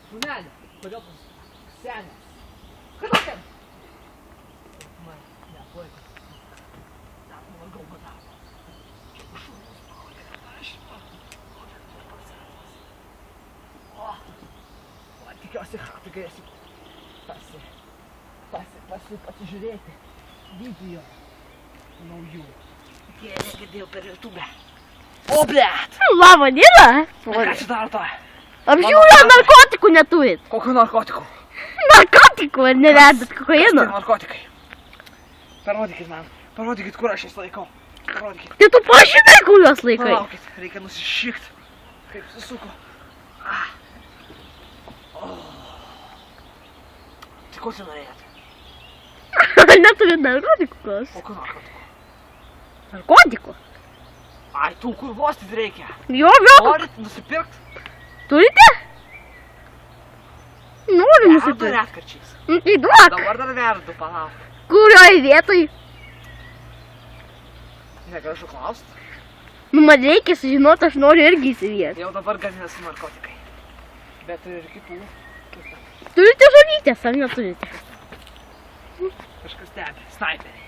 Šunelė, kodėl tu senės? Kodėl ten? Man, ne, laiko. Dar nuvargau badavo. Tikiuosi, tu galėsi pasižiūrėti video naujų. Jie negirdėjau per YouTube. O, blėt! Lava nėra? Ką čia daro to? Apžiūrė, narkotikų neturit. Kokių narkotikų? Narkotikų, ar nevedat kokaino? Kas tai narkotikai? Parodykit man. Parodykit, kur aš jas laikau. Parodykit. Tai tu pažinai, kur juos laikai. Palaukit, reikia nusišikt. Kaip susuko. Tai ko čia norėjot? Neturit narkotikų kas? Kokių narkotikų? Narkotikų? Ai, tų kur vostyt reikia. Jo, vėl. Norit nusipirkt? Turite? Noriu Verdu nusipirkt. retkarčiais. Nu tai duok. Dabar dar verdu, palauk. Kurioj vietoj? Negražu klaust. Nu man reikia sužinoti, aš noriu irgi įsilieti. Jau dabar gazinasi narkotikai. Bet ir kitų. Turite žolytės, ar neturite? Kažkas stebi. Snaiperiai.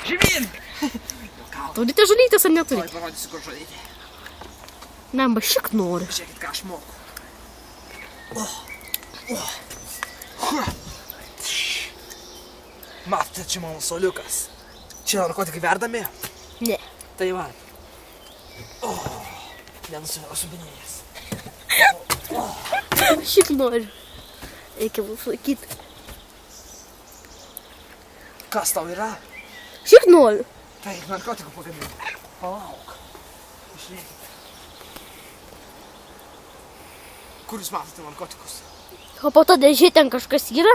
Žemyn! Turite žolytės, ar Tuoj neturite? parodysiu, kur žodyti. Ne, bašik noriu. Žiūrėkit, ką aš moku. Matote, čia mano soliukas. Čia narkotikai verdami? Ne. Tai va. Nenusubinėjęs. Bašik noriu. Reikia mums laikyti. Kas tau yra? Šik noriu. Tai narkotikų pagaminti. Palauk. Žiūrėkit. Kur jūs matote narkotikus? O po to dėžė ten kažkas yra?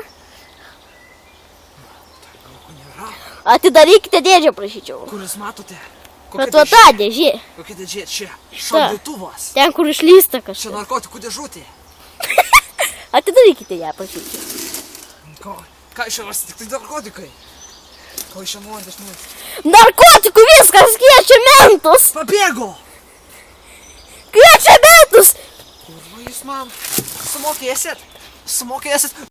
Galų nėra. Atidarykite dėžę, prašyčiau. Kur jūs matote? Bet va ta dėžė. Kokia dėžė čia? Šaldytuvas. Ten, kur išlysta Čia kažkas. narkotikų dėžutė. Atidarykite ją, prašyčiau. Ką iš čia rasti? Tik tai narkotikai. Ko iš čia norite, aš noriu. Narkotikų viskas, kviečia mentus. Pabėgo! Kviečia mentus. Kurva jūs man sumokėsit? Sumokėsit?